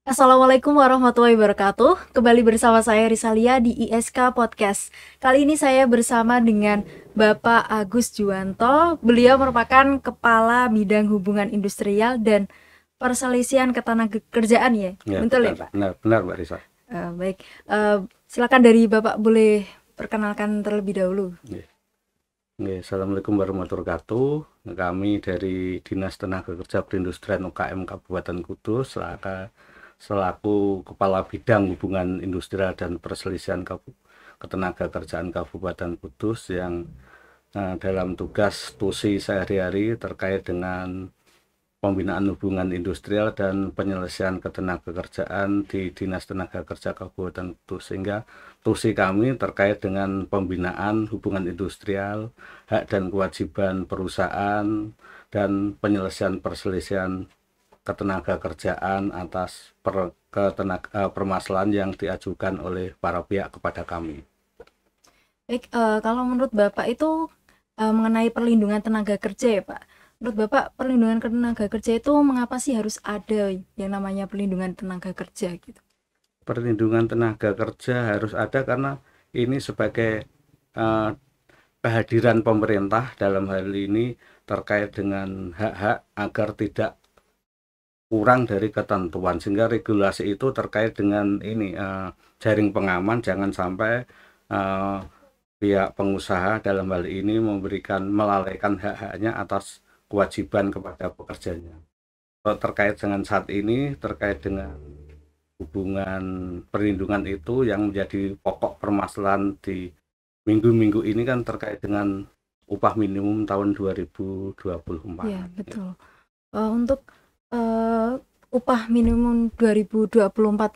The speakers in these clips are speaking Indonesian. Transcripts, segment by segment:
Assalamualaikum warahmatullahi wabarakatuh. Kembali bersama saya Risalia di ISK Podcast. Kali ini saya bersama dengan Bapak Agus Juwanto. Beliau merupakan Kepala Bidang Hubungan Industrial dan Perselisihan Ketenagakerjaan ya. Ya, Betul ya, benar, Pak? benar, benar, Mbak Risa. Baik. Silakan dari Bapak boleh perkenalkan terlebih dahulu. Oke. Oke, Assalamualaikum warahmatullahi wabarakatuh. Kami dari Dinas Tenaga Kerja Perindustrian UKM Kabupaten Kudus selaku Kepala Bidang Hubungan Industrial dan Perselisihan Ketenagakerjaan Kabupaten Kudus yang dalam tugas tusi sehari-hari terkait dengan pembinaan hubungan industrial dan penyelesaian ketenagakerjaan di Dinas Tenaga Kerja Kabupaten Kudus, sehingga tusi kami terkait dengan pembinaan hubungan industrial, hak dan kewajiban perusahaan, dan penyelesaian perselisihan ketenagakerjaan atas permasalahan yang diajukan oleh para pihak kepada kami. Baik, kalau menurut Bapak itu mengenai perlindungan tenaga kerja ya Pak. Menurut Bapak perlindungan tenaga kerja itu mengapa sih harus ada yang namanya perlindungan tenaga kerja gitu? Perlindungan tenaga kerja harus ada karena ini sebagai uh, kehadiran pemerintah dalam hal ini terkait dengan hak-hak agar tidak kurang dari ketentuan, sehingga regulasi itu terkait dengan ini jaring pengaman, jangan sampai uh, pihak pengusaha dalam hal ini melalaikan hak-haknya atas kewajiban kepada pekerjanya. Terkait dengan saat ini, terkait dengan hubungan perlindungan itu yang menjadi pokok permasalahan di minggu-minggu ini kan terkait dengan upah minimum tahun 2024. Iya, betul. Untuk uh, upah minimum 2024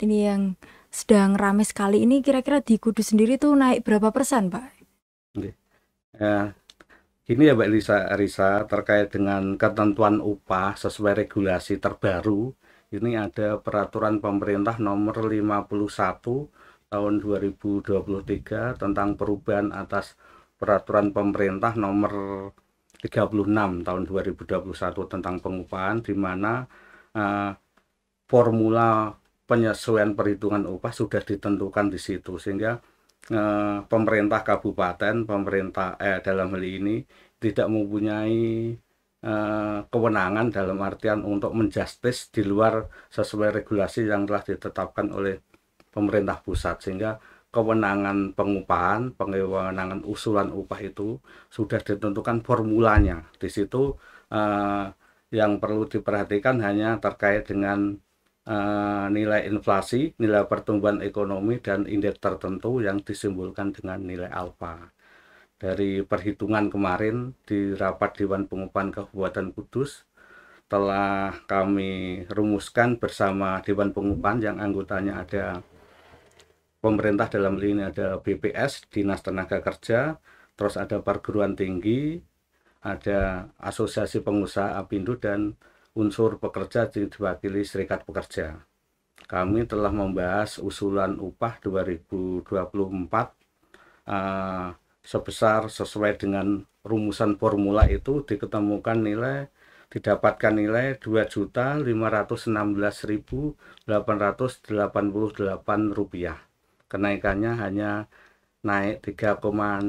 ini yang sedang ramai sekali ini kira-kira di Kudus sendiri tuh naik berapa persen, Pak? Oke. Gini ya Mbak Risa, terkait dengan ketentuan upah sesuai regulasi terbaru, ini ada peraturan pemerintah nomor 51 tahun 2023 tentang perubahan atas peraturan pemerintah nomor 36 tahun 2021 tentang pengupahan, di mana formula penyesuaian perhitungan upah sudah ditentukan di situ, sehingga pemerintah kabupaten, pemerintah dalam hal ini tidak mempunyai kewenangan dalam artian untuk menjustis di luar sesuai regulasi yang telah ditetapkan oleh pemerintah pusat, sehingga kewenangan pengupahan, kewenangan usulan upah itu sudah ditentukan formulanya. Di situ yang perlu diperhatikan hanya terkait dengan nilai inflasi, nilai pertumbuhan ekonomi, dan indeks tertentu yang disimbolkan dengan nilai alfa. Dari perhitungan kemarin di rapat Dewan Pengupahan Kabupaten Kudus, telah kami rumuskan bersama Dewan Pengupahan yang anggotanya ada pemerintah, dalam hal ini ada BPS, Dinas Tenaga Kerja, terus ada perguruan tinggi, ada asosiasi pengusaha Apindo, dan unsur pekerja diwakili Serikat Pekerja. Kami telah membahas usulan upah 2024 sebesar sesuai dengan rumusan formula itu didapatkan nilai 2.516.888 rupiah. Kenaikannya hanya naik 3,16%.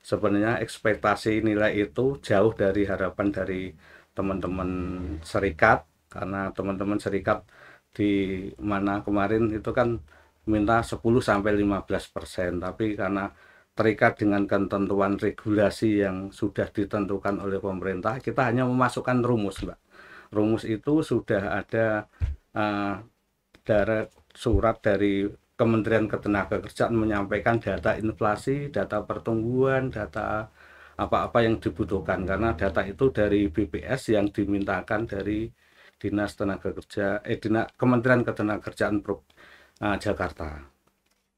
Sebenarnya ekspektasi nilai itu jauh dari harapan dari teman-teman serikat, karena teman-teman serikat di mana kemarin itu kan minta 10-15%, tapi karena terikat dengan ketentuan regulasi yang sudah ditentukan oleh pemerintah, kita hanya memasukkan rumus, Mbak. Rumus itu sudah ada surat dari Kementerian Ketenagakerjaan menyampaikan data inflasi, data pertumbuhan, data apa-apa yang dibutuhkan, karena data itu dari BPS yang dimintakan dari Dinas Tenaga Kerja, Kementerian Ketenagakerjaan Jakarta.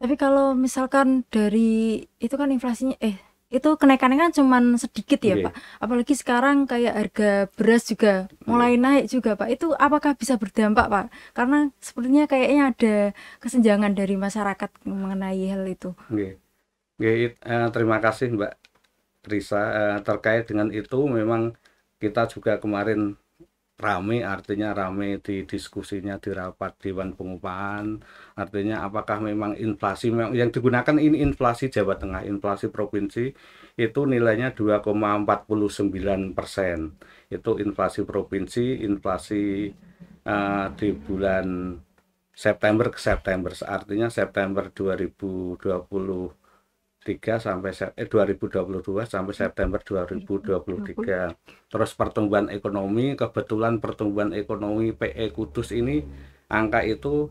Tapi kalau misalkan dari itu kan inflasinya itu kenaikannya kan cuman sedikit ya Pak. Okay. Apalagi sekarang kayak harga beras juga mulai naik juga Pak. Itu apakah bisa berdampak Pak? Karena sepertinya kayaknya ada kesenjangan dari masyarakat mengenai hal itu. Okay. Okay. Terima kasih Mbak Risa. Terkait dengan itu memang kita juga kemarin rame, artinya rame di diskusinya di rapat Dewan Pengupahan, artinya apakah memang inflasi yang digunakan ini inflasi Jawa Tengah, inflasi provinsi itu nilainya 2,49%. Itu inflasi provinsi, inflasi di bulan September ke September, artinya September 2023 sampai 2022 sampai September 2023. Terus pertumbuhan ekonomi, kebetulan pertumbuhan ekonomi PE Kudus ini angka itu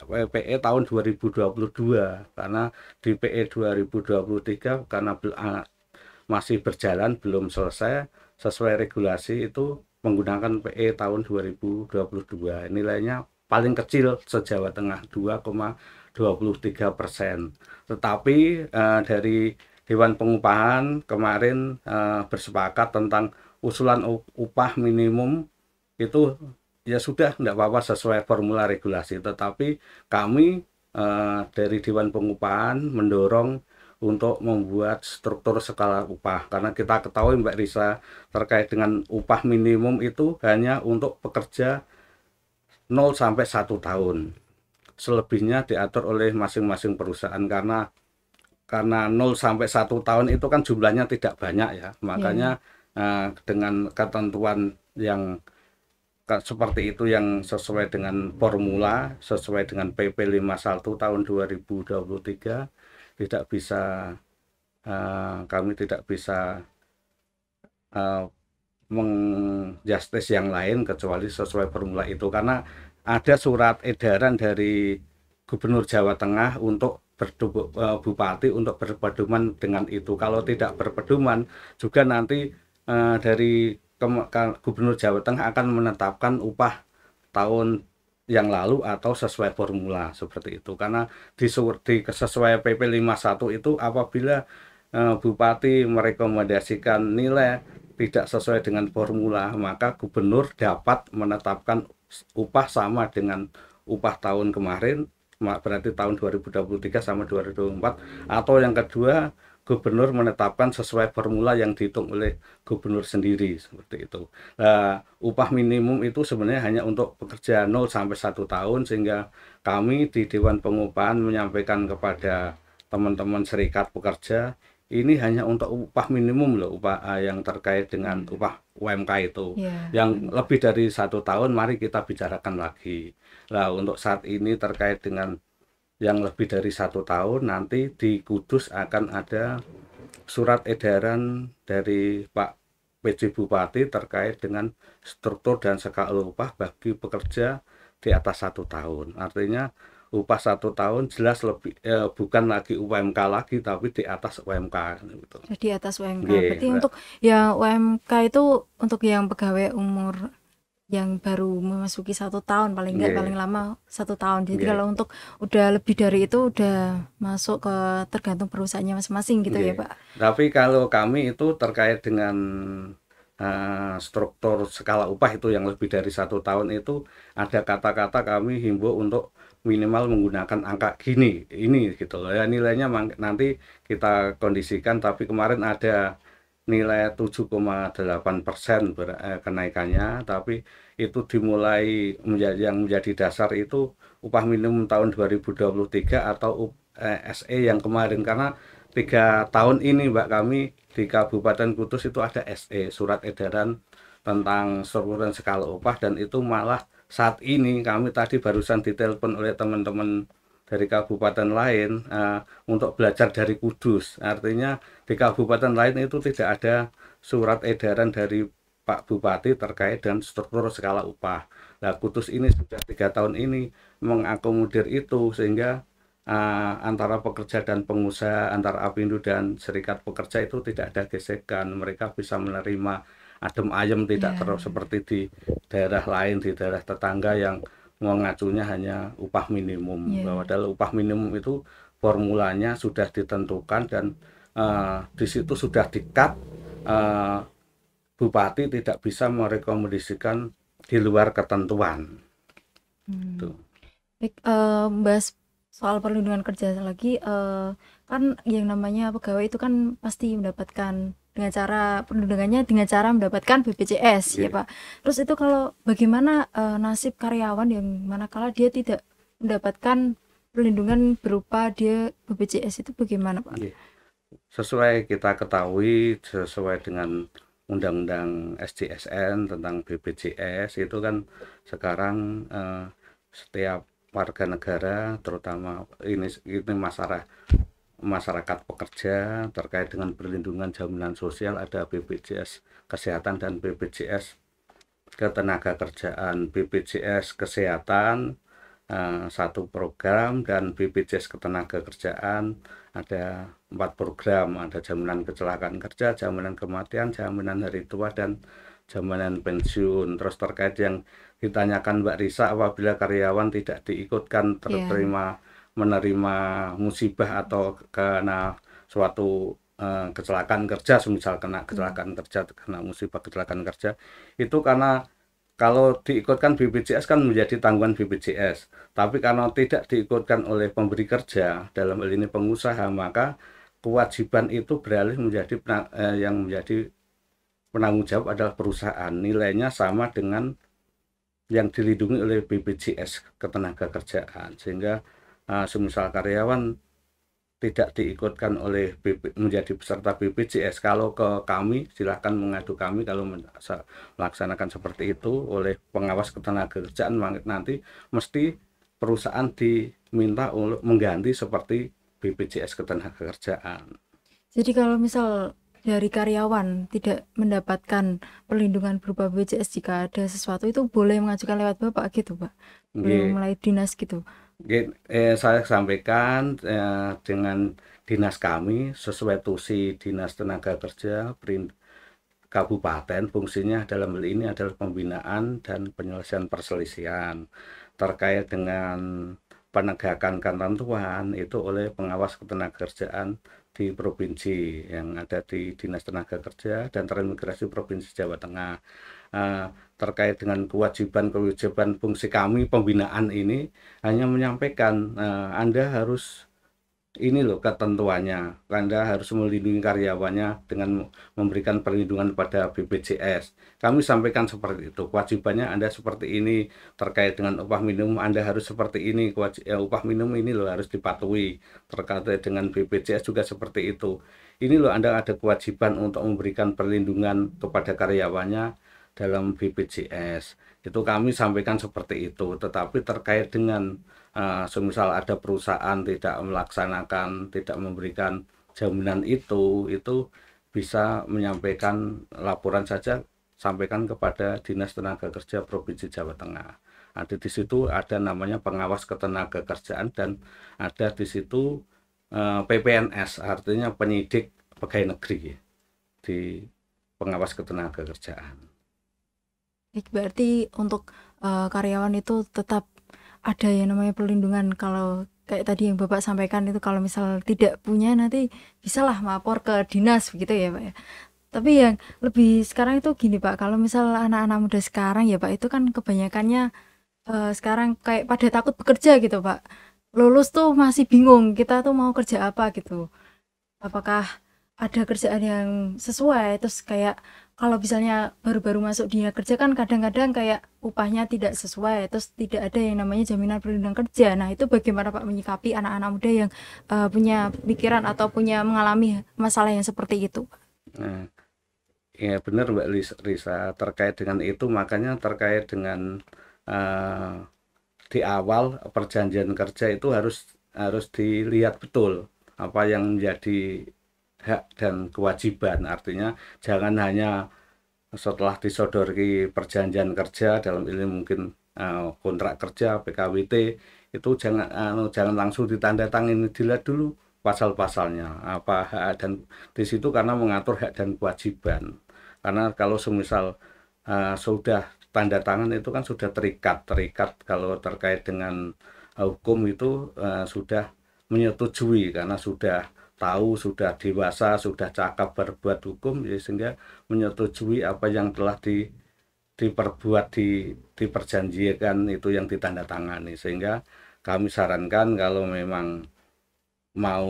PE tahun 2022, karena di PE 2023 karena masih berjalan belum selesai sesuai regulasi itu menggunakan PE tahun 2022, nilainya paling kecil se-Jawa Tengah 2,23%. Tetapi dari Dewan Pengupahan kemarin bersepakat tentang usulan upah minimum itu ya sudah tidak apa-apa sesuai formula regulasi, tetapi kami dari Dewan Pengupahan mendorong untuk membuat struktur skala upah, karena kita ketahui Mbak Risa terkait dengan upah minimum itu hanya untuk pekerja 0 sampai 1 tahun. Selebihnya diatur oleh masing-masing perusahaan, karena 0 sampai 1 tahun itu kan jumlahnya tidak banyak ya. Makanya dengan ketentuan yang seperti itu yang sesuai dengan formula, sesuai dengan PP 51 tahun 2023, tidak bisa kami tidak bisa menjustis yang lain kecuali sesuai formula itu, karena ada surat edaran dari Gubernur Jawa Tengah untuk bupati untuk berpedoman dengan itu. Kalau tidak berpedoman juga nanti dari Gubernur Jawa Tengah akan menetapkan upah tahun yang lalu atau sesuai formula seperti itu, karena di sesuai PP 51 itu apabila bupati merekomendasikan nilai tidak sesuai dengan formula, maka gubernur dapat menetapkan upah sama dengan upah tahun kemarin, berarti tahun 2023 sama 2024, atau yang kedua gubernur menetapkan sesuai formula yang dihitung oleh gubernur sendiri seperti itu. Nah, upah minimum itu sebenarnya hanya untuk pekerja 0 sampai 1 tahun, sehingga kami di Dewan Pengupahan menyampaikan kepada teman-teman serikat pekerja, ini hanya untuk upah minimum loh, upah yang terkait dengan upah UMK itu. Yang lebih dari 1 tahun mari kita bicarakan lagi. Nah, untuk saat ini terkait dengan yang lebih dari 1 tahun, nanti di Kudus akan ada surat edaran dari Pak PJ Bupati terkait dengan struktur dan skala upah bagi pekerja di atas 1 tahun. Artinya upah 1 tahun jelas lebih bukan lagi UMK lagi, tapi di atas UMK gitu. Di atas UMK. Berarti untuk yang UMK itu untuk yang pegawai umur yang baru memasuki 1 tahun paling enggak, paling lama 1 tahun. Jadi kalau untuk udah lebih dari itu udah masuk ke tergantung perusahaannya masing-masing gitu ya Pak. Tapi kalau kami itu terkait dengan struktur skala upah itu yang lebih dari 1 tahun itu ada kata-kata kami himbau untuk minimal menggunakan angka gini ini gitu loh ya, nilainya nanti kita kondisikan, tapi kemarin ada nilai 7,8% kenaikannya, tapi itu dimulai yang menjadi dasar itu upah minimum tahun 2023 atau SE yang kemarin, karena 3 tahun ini Mbak kami di Kabupaten Kudus itu ada SE, surat edaran tentang struktur dan skala upah, dan itu malah saat ini kami tadi barusan ditelepon oleh teman-teman dari kabupaten lain untuk belajar dari Kudus. Artinya di kabupaten lain itu tidak ada surat edaran dari Pak Bupati terkait dengan struktur skala upah. Nah, Kudus ini sudah 3 tahun ini mengakomodir itu, sehingga antara pekerja dan pengusaha, antara Apindo dan serikat pekerja itu tidak ada gesekan. Mereka bisa menerima adem ayem, tidak terus seperti di daerah lain, di daerah tetangga yang mengacunya hanya upah minimum. Bahwa dalam upah minimum itu formulanya sudah ditentukan, dan di situ sudah di-cut, bupati tidak bisa merekomendasikan di luar ketentuan. Baik, bahas soal perlindungan kerja lagi, kan yang namanya pegawai itu kan pasti mendapatkan dengan cara perlindungannya dengan cara mendapatkan BPJS ya Pak. Terus itu kalau bagaimana nasib karyawan yang manakala dia tidak mendapatkan perlindungan berupa dia BPJS itu bagaimana Pak? Sesuai kita ketahui, sesuai dengan Undang-Undang SJSN tentang BPJS itu kan sekarang setiap warga negara, terutama ini masyarakat pekerja terkait dengan perlindungan jaminan sosial, ada BPJS Kesehatan dan BPJS Ketenagakerjaan. BPJS Kesehatan satu program, dan BPJS Ketenagakerjaan ada 4 program, ada jaminan kecelakaan kerja, jaminan kematian, jaminan hari tua, dan jaminan pensiun. Terus terkait yang ditanyakan Mbak Risa, apabila karyawan tidak diikutkan menerima musibah atau kena suatu kecelakaan kerja, semisal kena kecelakaan kerja, kena musibah kecelakaan kerja, itu karena kalau diikutkan BPJS kan menjadi tanggungan BPJS, tapi kalau tidak diikutkan oleh pemberi kerja, dalam hal ini pengusaha, maka kewajiban itu beralih menjadi yang menjadi penanggung jawab adalah perusahaan. Nilainya sama dengan yang dilindungi oleh BPJS Ketenagakerjaan, sehingga semisal karyawan tidak diikutkan oleh menjadi peserta BPJS, kalau ke kami silahkan mengadu kami kalau melaksanakan seperti itu oleh pengawas ketenagakerjaan, nanti mesti perusahaan diminta untuk mengganti seperti BPJS Ketenagakerjaan. Jadi kalau misal dari karyawan tidak mendapatkan perlindungan berupa BPJS, jika ada sesuatu itu boleh mengajukan lewat Bapak gitu Pak? Boleh mulai dinas gitu? Saya sampaikan dengan dinas kami sesuai tusi Dinas Tenaga Kerja Kabupaten, fungsinya dalam hal ini adalah pembinaan dan penyelesaian perselisihan terkait dengan penegakan ketentuan itu oleh pengawas ketenagakerjaan di provinsi yang ada di Dinas Tenaga Kerja dan Transmigrasi Provinsi Jawa Tengah. Terkait dengan kewajiban fungsi kami pembinaan ini hanya menyampaikan Anda harus ini loh ketentuannya, Anda harus melindungi karyawannya dengan memberikan perlindungan pada BPJS. Kami sampaikan seperti itu, kewajibannya Anda seperti ini, terkait dengan upah minimum Anda harus seperti ini, upah minimum ini loh harus dipatuhi, terkait dengan BPJS juga seperti itu. Ini loh Anda ada kewajiban untuk memberikan perlindungan kepada karyawannya dalam BPJS. Itu kami sampaikan seperti itu. Tetapi terkait dengan semisal ada perusahaan tidak melaksanakan, tidak memberikan jaminan itu bisa menyampaikan laporan saja, sampaikan kepada Dinas Tenaga Kerja Provinsi Jawa Tengah. Ada di situ ada namanya pengawas ketenagakerjaan, dan ada di situ PPNS, artinya penyidik pegawai negeri di pengawas ketenagakerjaan. Berarti untuk karyawan itu tetap ada yang namanya perlindungan. Kalau kayak tadi yang Bapak sampaikan itu, kalau misal tidak punya nanti bisalah melapor ke dinas begitu ya Pak ya. Tapi yang lebih sekarang itu gini Pak, kalau misal anak-anak muda sekarang ya Pak, itu kan kebanyakannya sekarang kayak pada takut bekerja gitu Pak. Lulus tuh masih bingung kita tuh mau kerja apa gitu. Apakah ada kerjaan yang sesuai, terus kayak kalau misalnya baru-baru masuk dunia kerja kan kadang-kadang kayak upahnya tidak sesuai, terus tidak ada yang namanya jaminan perlindungan kerja. Nah itu bagaimana Pak menyikapi anak-anak muda yang punya pikiran atau punya mengalami masalah yang seperti itu? Nah, ya benar Mbak Risa, terkait dengan itu makanya terkait dengan di awal perjanjian kerja itu harus dilihat betul apa yang menjadi hak dan kewajiban. Artinya jangan hanya setelah disodori perjanjian kerja, dalam ini mungkin kontrak kerja PKWT, itu jangan langsung ditandatangani, dilihat dulu pasal-pasalnya apa hak dan di situ, karena mengatur hak dan kewajiban. Karena kalau semisal sudah tanda tangan itu kan sudah terikat kalau terkait dengan hukum itu sudah menyetujui, karena sudah tahu, sudah dewasa, sudah cakap berbuat hukum, ya, sehingga menyetujui apa yang telah diperbuat diperjanjikan itu yang ditandatangani. Sehingga kami sarankan kalau memang mau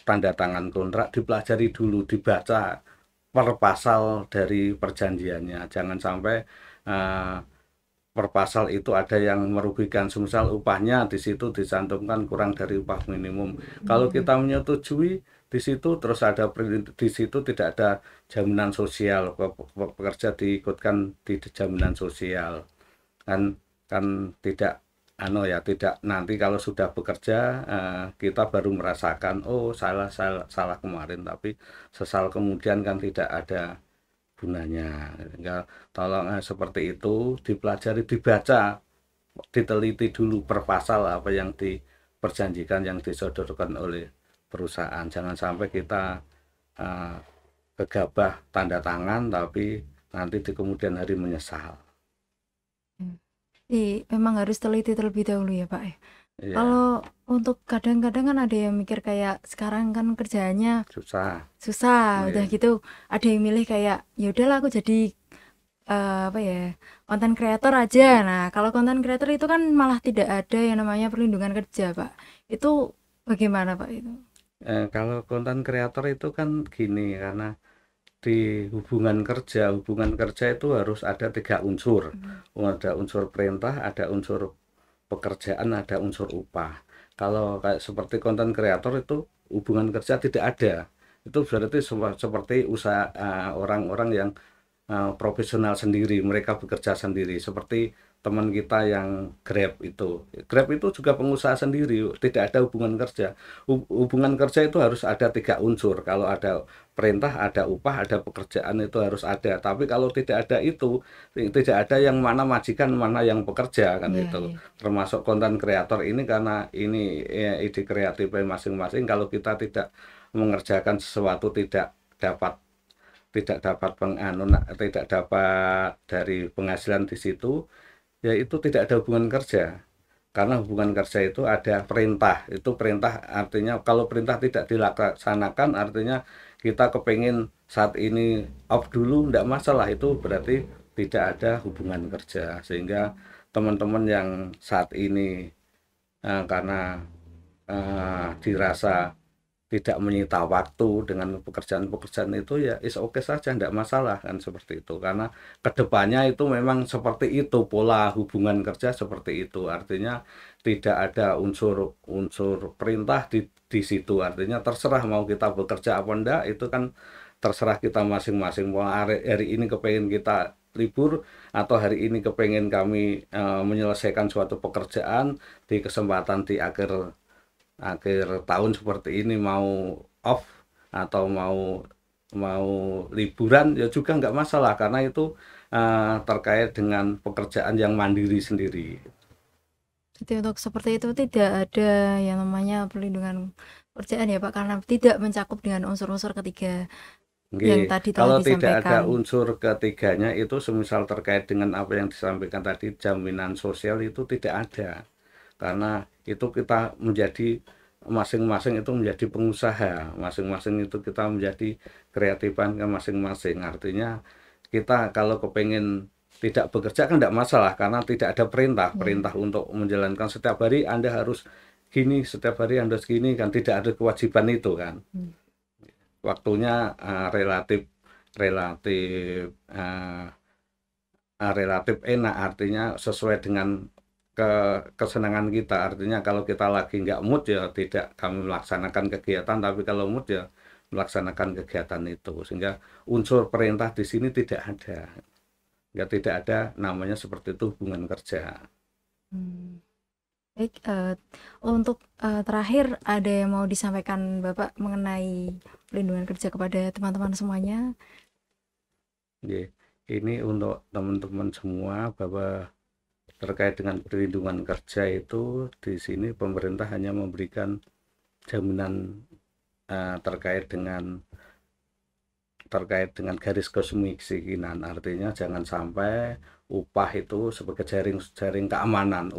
tanda tangan kontrak dipelajari dulu, dibaca per pasal dari perjanjiannya. Jangan sampai uh, per pasal itu ada yang merugikan. Semisal upahnya di situ dicantumkan kurang dari upah minimum. Kalau kita menyetujui di situ terus ada di situ tidak ada jaminan sosial, pekerja diikutkan di jaminan sosial. Kan kan tidak tidak nanti kalau sudah bekerja kita baru merasakan oh salah salah salah kemarin, tapi sesal kemudian kan tidak ada gunanya. Tinggal tolong seperti itu dipelajari, dibaca, diteliti dulu per pasal apa yang diperjanjikan, yang disodorkan oleh perusahaan. Jangan sampai kita uh, gegabah tanda tangan tapi nanti di kemudian hari menyesal. Memang harus teliti terlebih dahulu ya Pak ya. Iya, Kalau untuk kadang-kadang kan ada yang mikir kayak sekarang kan kerjaannya susah. susah, udah Iya. gitu ada yang milih kayak ya udahlah aku jadi apa ya, konten kreator aja. Nah, kalau konten kreator itu kan malah tidak ada yang namanya perlindungan kerja, Pak. Itu bagaimana, Pak itu? Kalau konten kreator itu kan gini, karena di hubungan kerja itu harus ada 3 unsur. Ada unsur perintah, ada unsur pekerjaan, ada unsur upah. Kalau kayak seperti konten kreator itu hubungan kerja tidak ada. Itu berarti seperti usaha orang-orang yang profesional sendiri, mereka bekerja sendiri. Seperti teman kita yang Grab itu juga pengusaha sendiri, tidak ada hubungan kerja. Hubungan kerja itu harus ada 3 unsur. Kalau ada perintah, ada upah, ada pekerjaan, itu harus ada. Tapi kalau tidak ada itu, tidak ada yang mana majikan, mana yang pekerja, kan Iya, itu. iya. Termasuk konten kreator ini, karena ini ide kreatifnya masing-masing. Kalau kita tidak mengerjakan sesuatu, tidak dapat dari penghasilan di situ, ya itu tidak ada hubungan kerja. Karena hubungan kerja itu ada perintah. Itu perintah artinya kalau perintah tidak dilaksanakan artinya kita kepengen saat ini off dulu, tidak masalah, itu berarti tidak ada hubungan kerja. Sehingga teman-teman yang saat ini karena dirasa tidak menyita waktu dengan pekerjaan-pekerjaan itu, ya is oke saja, tidak masalah, kan seperti itu. Karena kedepannya itu memang seperti itu, pola hubungan kerja seperti itu, artinya tidak ada unsur perintah di situ. Artinya terserah mau kita bekerja apa enggak, itu kan terserah kita masing-masing. Mau hari ini kepengen kita libur, atau hari ini kepengen kami menyelesaikan suatu pekerjaan di kesempatan di akhir akhir tahun seperti ini, mau off atau mau mau liburan, ya juga nggak masalah, karena itu terkait dengan pekerjaan yang mandiri sendiri. Jadi untuk seperti itu tidak ada yang namanya perlindungan pekerjaan ya, Pak, karena tidak mencakup dengan unsur-unsur ketiga yang Nggih, tadi telah kalau tidak ada disampaikan. unsur ketiganya itu semisal terkait dengan apa yang disampaikan tadi, jaminan sosial itu tidak ada. Karena itu kita menjadi masing-masing itu menjadi pengusaha, masing-masing itu kita menjadi kreatifan ke masing-masing. Artinya kita kalau kepengen tidak bekerja kan tidak masalah, karena tidak ada perintah Ya. untuk menjalankan setiap hari Anda harus gini, setiap hari Anda segini, kan tidak ada kewajiban itu kan. Hmm. Waktunya relatif relatif uh, relatif enak, artinya sesuai dengan kesenangan kita. Artinya kalau kita lagi nggak mood, ya tidak kami melaksanakan kegiatan, tapi kalau mood ya melaksanakan kegiatan itu. Sehingga unsur perintah di sini tidak ada, ya tidak ada namanya seperti itu hubungan kerja. Hmm. Baik, untuk terakhir ada yang mau disampaikan Bapak mengenai perlindungan kerja kepada teman-teman semuanya? Ini untuk teman-teman semua, bahwa terkait dengan perlindungan kerja itu di sini pemerintah hanya memberikan jaminan terkait dengan garis kemiskinan. Artinya jangan sampai upah itu sebagai jaring keamanan.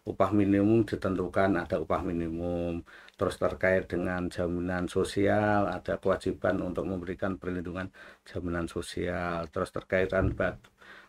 Upah minimum ditentukan, ada upah minimum. Terus terkait dengan jaminan sosial, ada kewajiban untuk memberikan perlindungan jaminan sosial. Terus terkait dengan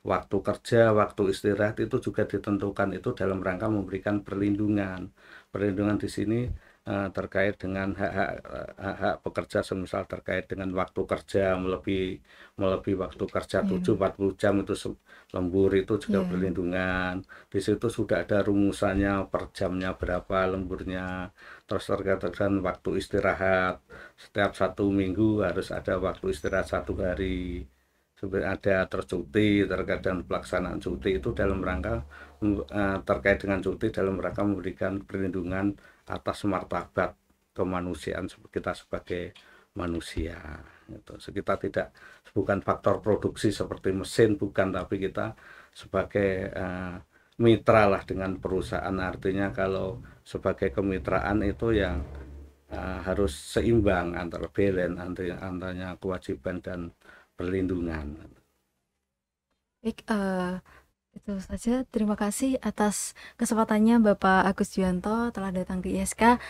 waktu kerja, waktu istirahat itu juga ditentukan, itu dalam rangka memberikan perlindungan. Perlindungan di sini terkait dengan hak-hak pekerja, semisal terkait dengan waktu kerja melebihi waktu kerja 40 jam itu lembur, itu juga perlindungan. Di situ sudah ada rumusannya, per jamnya berapa lemburnya. Terus terkait dengan waktu istirahat, setiap 1 minggu harus ada waktu istirahat 1 hari. Ada tercuti, terkait dengan pelaksanaan cuti itu dalam rangka terkait dengan cuti dalam rangka memberikan perlindungan atas martabat kemanusiaan kita sebagai manusia. Gitu. Kita bukan faktor produksi seperti mesin, bukan, tapi kita sebagai mitra lah dengan perusahaan. Artinya kalau sebagai kemitraan itu yang harus seimbang antara balance antara kewajiban dan perlindungan. Baik, itu saja. Terima kasih atas kesempatannya Bapak Agus Juwanto telah datang ke ISK.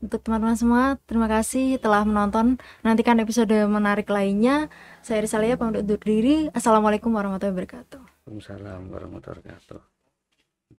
Untuk teman-teman semua, terima kasih telah menonton. Nantikan episode menarik lainnya. Saya Risalia pamit undur diri. Assalamualaikum warahmatullahi wabarakatuh. Waalaikumsalam warahmatullahi wabarakatuh.